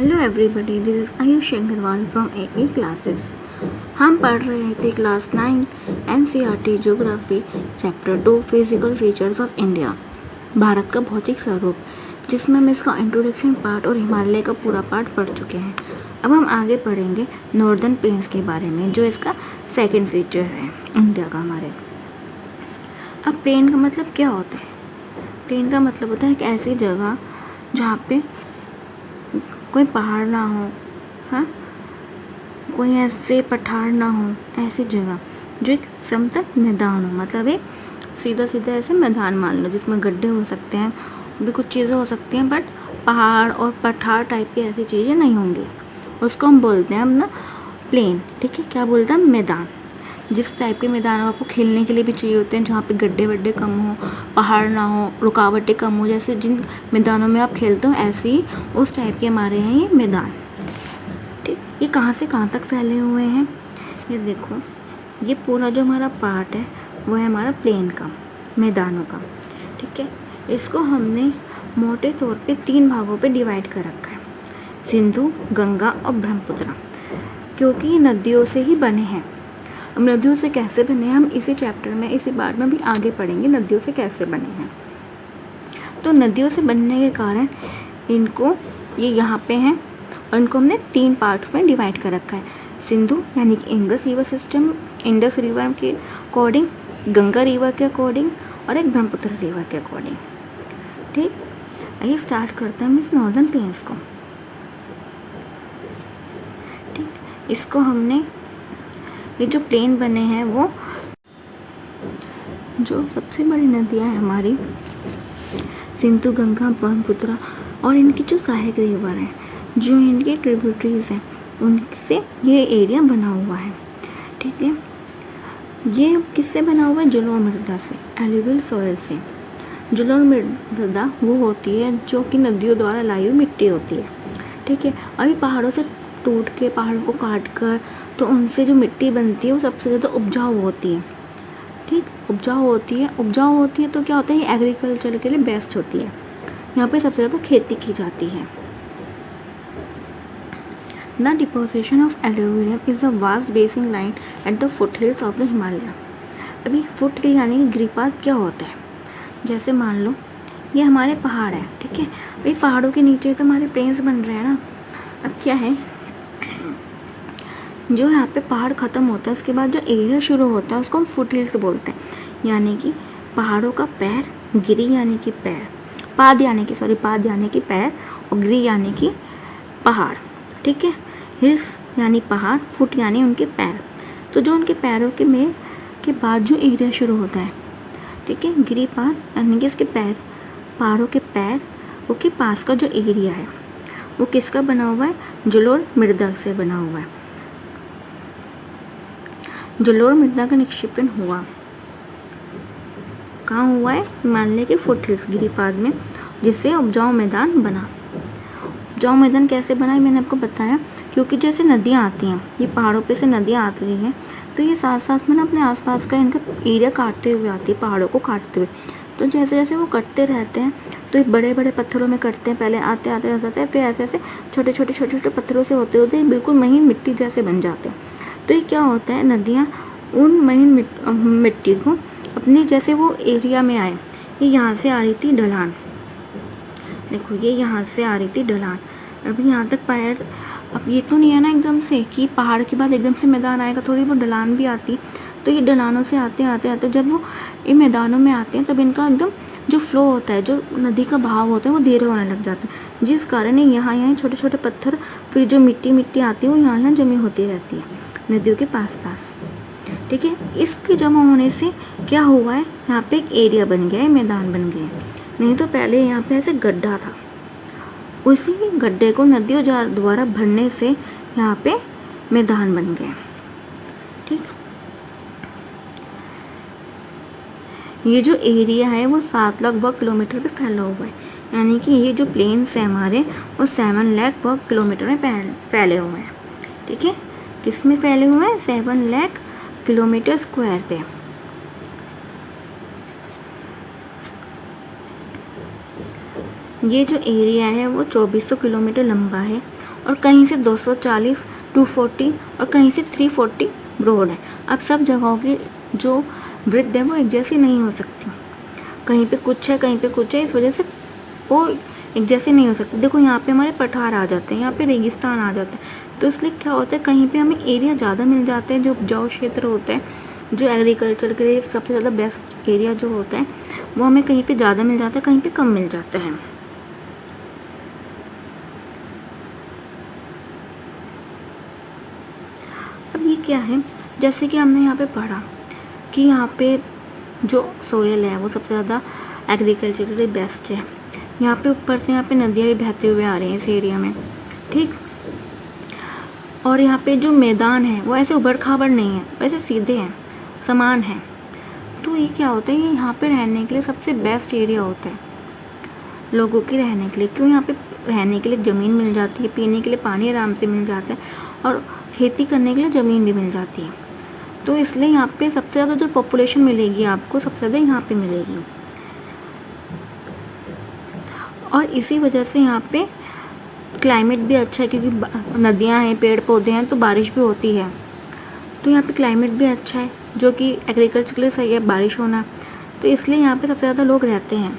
Hello everybody, this is Ayush Agrawal from A classes. हम पढ़ रहे थे class 9 NCERT geography chapter 2 physical features of India, Bharat का भौतिक स्वरूप, जिसमें हम इसका इंट्रोडक्शन पार्ट और हिमालय का पूरा पार्ट पढ़ चुके हैं। अब हम आगे पढ़ेंगे नॉर्दर्न प्लेन्स के बारे में, जो इसका सेकंड फीचर है इंडिया का हमारे। अब प्लेन का मतलब क्या होता है? प्लेन का मतलब होता है एक ऐसी जगह जहाँ पे कोई पहाड़ ना हो, हाँ, कोई ऐसे पठार ना हो, ऐसी जगह जो एक समतल मैदान हो, मतलब एक सीधा सीधा ऐसे मैदान मान लो जिसमें गड्ढे हो सकते हैं, भी कुछ चीज़ें हो सकती हैं, बट पहाड़ और पठार टाइप की ऐसी चीज़ें नहीं होंगी। उसको हम बोलते हैं अपना प्लेन। ठीक है, क्या बोलते हैं? मैदान। जिस टाइप के मैदान आपको खेलने के लिए भी चाहिए होते हैं, जहाँ पे गड्ढे वड्ढे कम हो, पहाड़ ना हो, रुकावटें कम हो, जैसे जिन मैदानों में आप खेलते हो ऐसे ही उस टाइप के हमारे हैं ये मैदान। ठीक, ये कहाँ से कहाँ तक फैले हुए हैं? ये देखो, ये पूरा जो हमारा पार्ट है वो है हमारा प्लेन का, मैदानों का। ठीक है, इसको हमने मोटे तौर पे 3 भागों पे डिवाइड कर रखा है, सिंधु, गंगा और ब्रह्मपुत्र, क्योंकि ये नदियों से ही बने हैं। अब नदियों से कैसे बने हैं हम इसी चैप्टर में, इसी पार्ट में भी आगे पढ़ेंगे नदियों से कैसे बने हैं। तो नदियों से बनने के कारण इनको, ये यहाँ पे हैं और इनको हमने 3 पार्ट्स में डिवाइड कर रखा है। सिंधु यानी कि Indus river system, Indus river के अकॉर्डिंग, गंगा रिवर के अकॉर्डिंग और एक ब्रह्मपुत्र रिवर के अकॉर्डिंग। ठीक, आइए स्टार्ट करते हैं इस नॉर्दर्न प्लेन्स को। ठीक, इसको हमने, ये जो प्लेन बने हैं वो जो सबसे बड़ी नदियाँ हैं हमारी सिंधु, गंगा, ब्रह्मपुत्र और इनकी जो सहायक रिवर हैं, जो इनके ट्रिब्यूटरीज हैं, उनसे ये एरिया बना हुआ है। ठीक है, ये किससे बना हुआ है? जलोढ़ मृदा से, एलुवियल सॉइल से। जलोढ़ मृदा वो होती है जो कि नदियों द्वारा लाई हुई मिट्टी होती है। ठीक है, अभी पहाड़ों से टूट के, पहाड़ों को काट कर, तो उनसे जो मिट्टी बनती है वो सबसे ज़्यादा उपजाऊ होती है। ठीक, उपजाऊ होती है तो क्या होता है, ये एग्रीकल्चर के लिए बेस्ट होती है। यहाँ पे सबसे ज़्यादा खेती की जाती है। The deposition of alluvium is a vast basin line at the foot hills of the Himalaya. अभी फुट हिल यानी कि गिरिपाद क्या होता है? जैसे मान लो ये हमारे पहाड़ है, ठीक है, अभी पहाड़ों के नीचे तो हमारे प्लेन्स बन रहे हैं ना। अब क्या है, जो यहाँ पे पहाड़ ख़त्म होता है उसके बाद जो एरिया शुरू होता है उसको हम फुट हिल्स बोलते हैं, यानी कि पहाड़ों का पैर, गिरी यानी कि पैर, पाद यानी कि पैर और गिरी यानी कि पहाड़। ठीक है, हिल्स यानी पहाड़, फुट यानी उनके पैर। तो जो उनके पैरों के में के बाद जो एरिया शुरू होता है, ठीक है, गिरिपाद यानी कि इसके पैर, पहाड़ों के पैर वो के पास का जो एरिया है वो किसका बना हुआ है? जलोढ़ मृदा से बना हुआ है। जलोढ़ मृदा का निक्षेपण हुआ, कहाँ हुआ है? हिमालय के फुट हिल्स, गिरिपाद में, जिससे उपजाऊ मैदान बना। उपजाऊ मैदान कैसे बना है मैंने आपको बताया, क्योंकि जैसे नदियाँ आती हैं, ये पहाड़ों पे से नदियाँ आती हैं, तो ये साथ साथ में ना अपने आसपास का इनका एरिया काटते हुए आती है, पहाड़ों को काटते हुए। तो जैसे जैसे वो कटते रहते हैं तो ये बड़े बड़े पत्थरों में कटते हैं, पहले आते आते आते फिर ऐसे ऐसे छोटे छोटे पत्थरों से होते होते बिल्कुल महीन मिट्टी जैसे बन जाते हैं। तो ये क्या होता है, नदियाँ उन महीन मिट्टी को अपनी, जैसे वो एरिया में आए, ये यहाँ से आ रही थी ढलान, देखो ये यहाँ से आ रही थी ढलान, अभी यहाँ तक पैर। अब ये तो नहीं है ना एकदम से कि पहाड़ के बाद एकदम से मैदान आएगा, थोड़ी बहुत ढलान भी आती। तो ये ढलानों से आते आते आते जब वो इन मैदानों में आते हैं तब इनका एकदम जो फ्लो होता है, जो नदी का बहाव होता है वो धीरे होने लग जाता है, जिस कारण यहाँ छोटे छोटे पत्थर, फिर जो मिट्टी आती है वो यहाँ जमी होती रहती है नदियों के पास। ठीक है, इसके जमा होने से क्या हुआ है, यहाँ पे एक एरिया बन गया है, मैदान बन गया है। नहीं तो पहले यहाँ पे ऐसे गड्ढा था, उसी गड्ढे को नदियों द्वारा भरने से यहाँ पे मैदान बन गए। ठीक, ये जो एरिया है वो 7 लाख वर्ग किलोमीटर पे फैला हुआ है, यानी कि ये जो प्लेन्स है हमारे वो 7 लाख वर्ग किलोमीटर में फैले हुए हैं। ठीक है, किस में फैले हुए हैं? 7 लाख किलोमीटर स्क्वायर पे। ये जो एरिया है वो 2400 किलोमीटर लंबा है और कहीं से 240, 240 और कहीं से 340 ब्रॉड है। अब सब जगहों की जो वृद्ध है वो एक जैसी नहीं हो सकती, कहीं पे कुछ है कहीं पे कुछ है, इस वजह से वो एक जैसे नहीं हो सकती। देखो यहाँ पे हमारे पठार आ जाते हैं, यहाँ पे रेगिस्तान आ जाते हैं, तो इसलिए क्या होता है कहीं पे हमें एरिया ज़्यादा मिल जाते हैं, जो उपजाऊ क्षेत्र होते हैं, जो एग्रीकल्चर के लिए सबसे ज़्यादा बेस्ट एरिया जो होता है वो हमें कहीं पे ज़्यादा मिल जाता है, कहीं पे कम मिल जाता है। अब ये क्या है, जैसे कि हमने यहाँ पे पढ़ा कि यहाँ पे जो सोयल है वो सबसे ज़्यादा एग्रीकल्चर के लिए बेस्ट है। यहाँ पे ऊपर से यहाँ पे नदियाँ भी बहते हुए आ रही हैं इस एरिया में, ठीक। और यहाँ पे जो मैदान है वो ऐसे उबड़ खाबड़ नहीं है, वैसे सीधे हैं, समान है। तो ये क्या होता है, ये यहाँ पे रहने के लिए सबसे बेस्ट एरिया होता है लोगों के रहने के लिए। क्यों, यहाँ पे रहने के लिए ज़मीन मिल जाती है, पीने के लिए पानी आराम से मिल जाता है और खेती करने के लिए ज़मीन भी मिल जाती है। तो इसलिए यहाँ पे सबसे ज़्यादा जो पॉपुलेशन मिलेगी आपको, सबसे ज़्यादा यहाँ पे मिलेगी। और इसी वजह से यहाँ पे क्लाइमेट भी अच्छा है, क्योंकि नदियाँ हैं, पेड़ पौधे हैं, तो बारिश भी होती है। तो यहाँ पे क्लाइमेट भी अच्छा है, जो कि एग्रीकल्चर के लिए सही है, बारिश होना। तो इसलिए यहाँ पे सबसे ज़्यादा लोग रहते हैं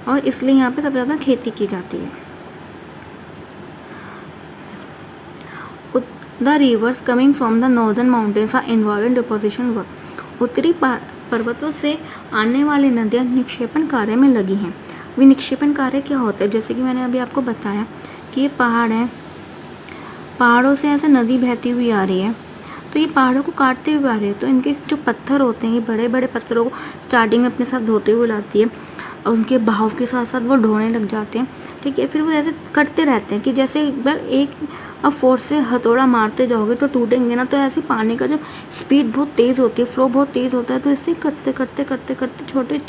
और इसलिए यहाँ पे सबसे ज़्यादा खेती की जाती है। The rivers coming from the northern mountains are involve in deposition work. उत्तरी पर्वतों से आने वाली नदियाँ निक्षेपण कार्य में लगी हैं। विनिक्षेपण कार्य क्या होता है, जैसे कि मैंने अभी आपको बताया कि ये पहाड़ हैं, पहाड़ों से ऐसे नदी बहती हुई आ रही है, तो ये पहाड़ों को काटते हुए आ रहे हैं। तो इनके जो पत्थर होते हैं, ये बड़े बड़े पत्थरों को स्टार्टिंग में अपने साथ धोते हुए लाती है और उनके बहाव के साथ साथ वो ढोने लग जाते हैं, ठीक है। फिर वो ऐसे कटते रहते हैं कि जैसे एक बार एक अब फोर्स से हथौड़ा मारते जाओगे तो टूटेंगे ना। तो ऐसे पानी का जब स्पीड बहुत तेज़ होती है, फ्लो बहुत तेज़ होता है, तो इससे करते करते करते करते छोटे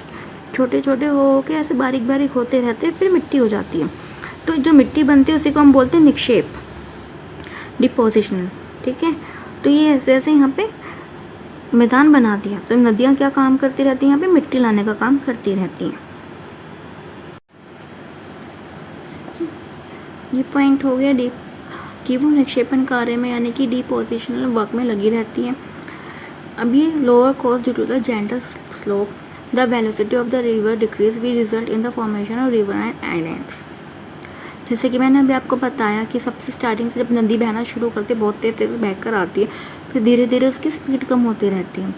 छोटे छोटे हो के ऐसे बारीक बारीक होते रहते हैं, फिर मिट्टी हो जाती है। तो जो मिट्टी बनती है उसी को हम बोलते हैं निक्षेप, डिपोजिशनल, ठीक है। तो ये ऐसे ऐसे यहाँ पे मैदान बना दिया। तो नदियाँ क्या काम करती रहती हैं, यहाँ पे मिट्टी लाने का काम करती रहती हैं। ये पॉइंट हो गया डीप कि वो निक्षेपण कार्य में यानी कि डिपोजिशनल वर्क में लगी रहती हैं। अब ये lower cost due to the gentle slope the velocity of the river decrease we result in the formation of river and islands. जैसे कि मैंने अभी आपको बताया कि सबसे स्टार्टिंग से जब नदी बहना शुरू करती है बहुत तेज़ तेज़ बहकर आती है, फिर धीरे धीरे उसकी स्पीड कम होती रहती है।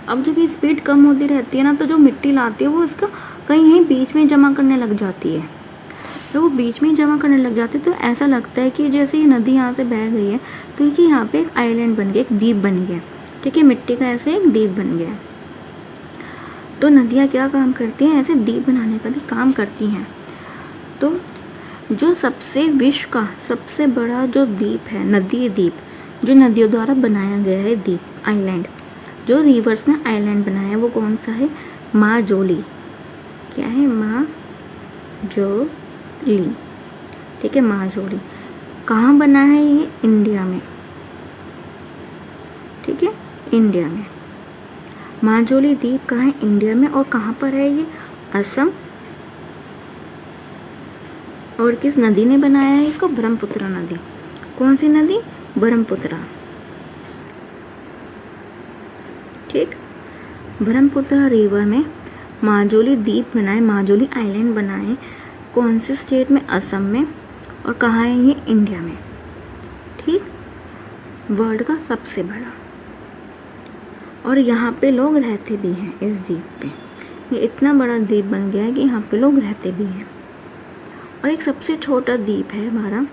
अब जब ये स्पीड कम होती रहती है ना, तो जो मिट्टी लाती है वो इसका कहीं बीच में जमा करने लग जाती है। तो वो बीच में जमा करने लग जाती है तो ऐसा लगता है कि जैसे ये नदी यहाँ से बह गई है तो ये यहाँ पे एक आइलैंड बन गया, एक द्वीप बन गया, ठीक है। मिट्टी का ऐसे एक द्वीप बन गया। तो नदियाँ क्या काम करती हैं, ऐसे द्वीप बनाने का भी काम करती हैं। तो जो सबसे विश्व का सबसे बड़ा जो द्वीप है, नदी द्वीप, जो नदियों द्वारा बनाया गया है द्वीप, आइलैंड, जो रिवर्स ने आइलैंड बनाया है, वो कौन सा है, माजुली। क्या है, माजुली, ठीक है, माजुली। कहाँ बना है ये, इंडिया में, ठीक है, इंडिया में। माजुली द्वीप कहाँ है, इंडिया में। और कहाँ पर है ये, असम। और किस नदी ने बनाया है इसको, ब्रह्मपुत्र नदी। कौन सी नदी, ब्रह्मपुत्र, ठीक। ब्रह्मपुत्र रिवर में माजुली द्वीप बनाए, माजुली आइलैंड बनाए। कौन से स्टेट में, असम में। और कहाँ है ये, इंडिया में, ठीक। वर्ल्ड का सबसे बड़ा, और यहाँ पे लोग रहते भी हैं इस द्वीप पे। ये इतना बड़ा द्वीप बन गया है कि यहाँ पे लोग रहते भी हैं। और एक सबसे छोटा द्वीप है हमारा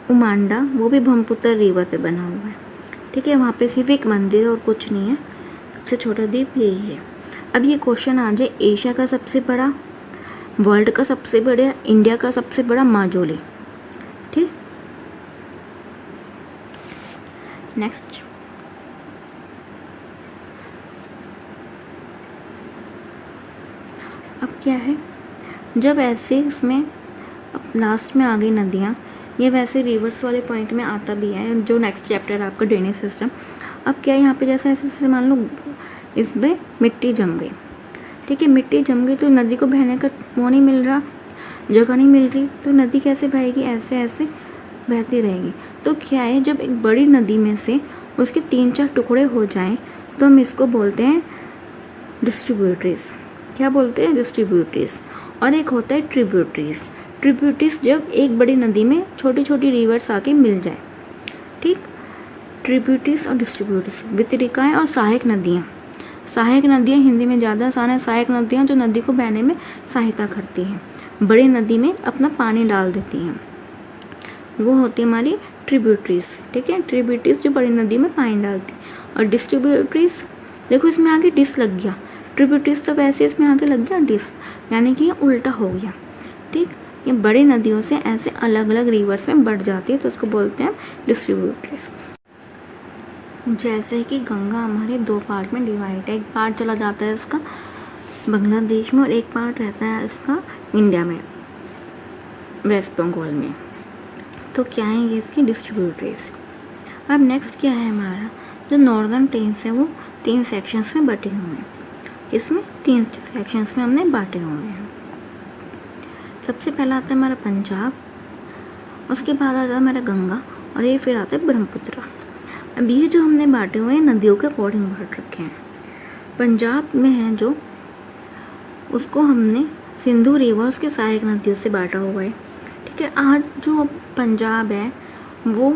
उमांडा, वो भी ब्रह्मपुत्र रिवर पे बना हुआ है, ठीक है। वहाँ पे सिर्फ एक मंदिर और कुछ नहीं है, सबसे छोटा द्वीप यही है। अब ये क्वेश्चन आ जाए, एशिया का सबसे बड़ा, वर्ल्ड का सबसे बड़ा, इंडिया का सबसे बड़ा, माजुली, ठीक। नेक्स्ट, अब क्या है, जब ऐसे इसमें लास्ट में आ गई नदियाँ, ये वैसे रिवर्स वाले पॉइंट में आता भी है, जो नेक्स्ट चैप्टर है आपका ड्रेनेज सिस्टम। अब क्या है, यहाँ पे जैसे ऐसे मान लो इसमें मिट्टी जम गई, ठीक है। मिट्टी जम गई तो नदी को बहने का वो नहीं मिल रहा, जगह नहीं मिल रही तो नदी कैसे बहेगी, ऐसे ऐसे बहती रहेगी। तो क्या है, जब एक बड़ी नदी में से उसके 3-4 टुकड़े हो जाएं तो हम इसको बोलते हैं डिस्ट्रीब्यूटरीज। क्या बोलते हैं, डिस्ट्रीब्यूटरीज। और एक होता है ट्रिब्यूटरीज। ट्रिब्यूटरीज जब एक बड़ी नदी में छोटी छोटी रिवर्स आके मिल जाए, ठीक। ट्रिब्यूटरीज और डिस्ट्रीब्यूटरीज, वितरिकाएँ और सहायक नदियाँ। सहायक नदियाँ हिंदी में ज़्यादा आसान है, सहायक नदियाँ जो नदी को बहने में सहायता करती हैं, बड़ी नदी में अपना पानी डाल देती हैं, वो होती है हमारी ट्रिब्यूटरीज, ठीक है। ट्रिब्यूटरीज जो बड़ी नदी में पानी डालती है। और डिस्ट्रीब्यूटरीज, देखो इसमें आगे डिस लग गया, ट्रिब्यूटरीज तो वैसे इसमें आगे लग गया डिस, यानी कि ये उल्टा हो गया, ठीक। ये बड़ी नदियों से ऐसे अलग अलग रिवर्स में बढ़ जाती है तो उसको बोलते हैं डिस्ट्रीब्यूटरीज। जैसे कि गंगा हमारे 2 पार्ट में डिवाइड है, एक पार्ट चला जाता है इसका बांग्लादेश में और एक पार्ट रहता है इसका इंडिया में, वेस्ट बंगाल में। तो क्या है ये इसकी डिस्ट्रीब्यूटरीज। अब नेक्स्ट क्या है हमारा, जो नॉर्दर्न प्लेन्स है वो 3 सेक्शंस में बटे हुए हैं। इसमें 3 सेक्शंस में हमने बांटे हुए हैं। सबसे पहला आता है हमारा पंजाब, उसके बाद आता है हमारा गंगा और ये फिर आता है ब्रह्मपुत्र। अब ये जो हमने बांटे हुए हैं नदियों के अकॉर्डिंग बांट रखे हैं। पंजाब में है जो, उसको हमने सिंधु रिवर उसके सहायक नदियों से बांटा हुआ है, ठीक है। आज जो पंजाब है वो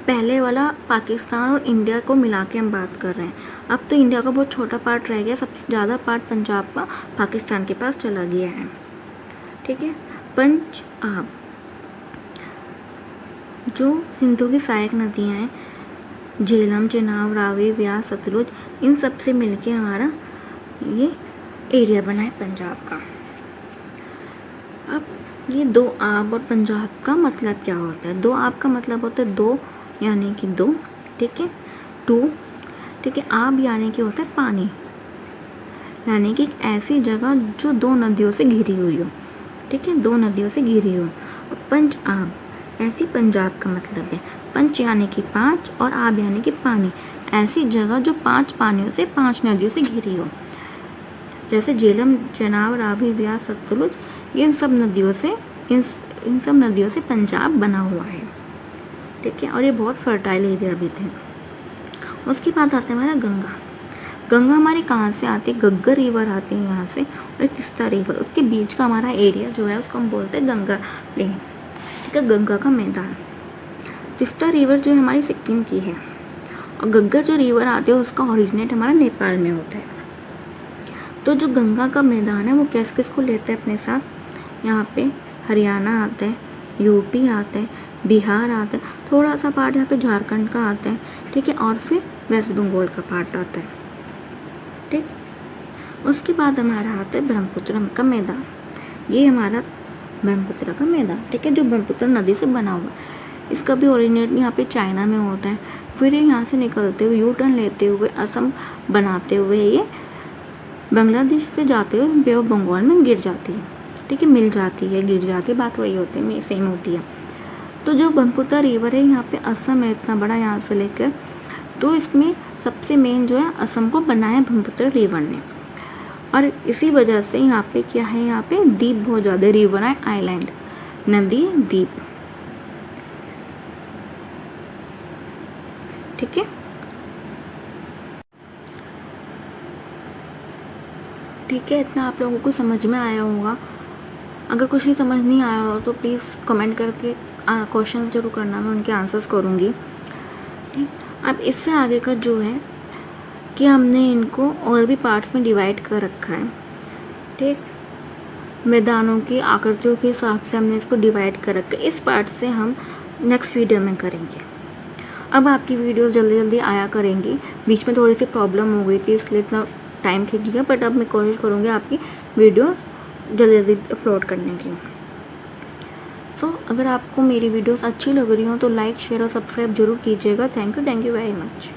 पहले वाला पाकिस्तान और इंडिया को मिला के हम बात कर रहे हैं। अब तो इंडिया का बहुत छोटा पार्ट रह गया, सबसे ज़्यादा पार्ट पंजाब का पाकिस्तान के पास चला गया है, ठीक है। पंजाब जो सिंधु की सहायक नदियाँ हैं, झेलम, चेनाब, रावी, ब्यास, सतलुज, इन सब से मिलके हमारा ये एरिया बना है पंजाब का। अब ये 2 आब और पंजाब का मतलब क्या होता है, 2 आब का मतलब होता है 2 यानी कि 2, ठीक है, 2, ठीक है। आब यानी कि होता है पानी, यानी कि एक ऐसी जगह जो 2 नदियों से घिरी हुई हो, ठीक है, 2 नदियों से घिरी हो। पंज आब ऐसी पंजाब का मतलब है, पंच यानी कि 5 और आब यानी कि पानी, ऐसी जगह जो 5 पानियों से 5 नदियों से घिरी हो। जैसे झेलम, चेनाब, रावी, ब्यास, सतलुज, इन सब नदियों से पंजाब बना हुआ है, ठीक है। और ये बहुत फर्टाइल एरिया भी थे। उसके बाद आता है हमारा गंगा। गंगा हमारी कहाँ से आती है, घग्गर रिवर आती है यहाँ से, और एक तीस्ता रिवर, उसके बीच का हमारा एरिया जो है उसको हम बोलते हैं गंगा प्लेन, ठीक है, गंगा का मैदान। तीस्ता रिवर जो है हमारी सिक्किम की है, और घग्गर जो रिवर आती है उसका ओरिजिनेट हमारा नेपाल में होता है। तो जो गंगा का मैदान है वो किस किस को लेते हैं अपने साथ, यहाँ पे हरियाणा आता है, यूपी आता है, बिहार आता है, थोड़ा सा पार्ट यहाँ पे झारखंड का आता है, ठीक है, और फिर वेस्ट बंगाल का पार्ट आता है, ठीक। उसके बाद हमारा आता है ब्रह्मपुत्र का मैदान। ये हमारा ब्रह्मपुत्र का मैदान, ठीक है, जो ब्रह्मपुत्र नदी से बना हुआ है। इसका भी ओरिजिनेट यहाँ पे चाइना में होता है, फिर ये यहाँ से निकलते हुए यू टर्न लेते हुए असम बनाते हुए ये बांग्लादेश से जाते हुए बे ऑफ बंगाल में गिर जाती है, ठीक है, मिल जाती है, गिर जाती है, बात वही होती है, सेम होती है। तो जो ब्रह्मपुत्र रिवर है यहाँ पे असम है इतना बड़ा यहाँ से लेकर, तो इसमें सबसे मेन जो है असम को बनाया ब्रह्मपुत्र रिवर ने। और इसी वजह से यहाँ पे क्या है, यहाँ पे द्वीप बहुत ज़्यादा, रिवर है, आइलैंड, नदी, द्वीप, ठीक है, ठीक है। इतना आप लोगों को समझ में आया होगा। अगर कुछ ही समझ नहीं आया हो तो प्लीज़ कमेंट करके क्वेश्चंस जरूर करना, मैं उनके आंसर्स करूँगी, ठीक। अब इससे आगे का जो है कि हमने इनको और भी पार्ट्स में डिवाइड कर रखा है, ठीक, मैदानों की आकृतियों के हिसाब से हमने इसको डिवाइड कर रखा है। इस पार्ट से हम नेक्स्ट वीडियो में करेंगे। अब आपकी वीडियोस जल्दी जल्दी आया करेंगी, बीच में थोड़ी सी प्रॉब्लम हो गई थी इसलिए इतना टाइम खींच गया, बट अब मैं कोशिश करूँगी आपकी वीडियोस जल्दी जल्दी अपलोड करने की। सो अगर आपको मेरी वीडियोस अच्छी लग रही हो तो लाइक, शेयर और सब्सक्राइब जरूर कीजिएगा। Thank you very much.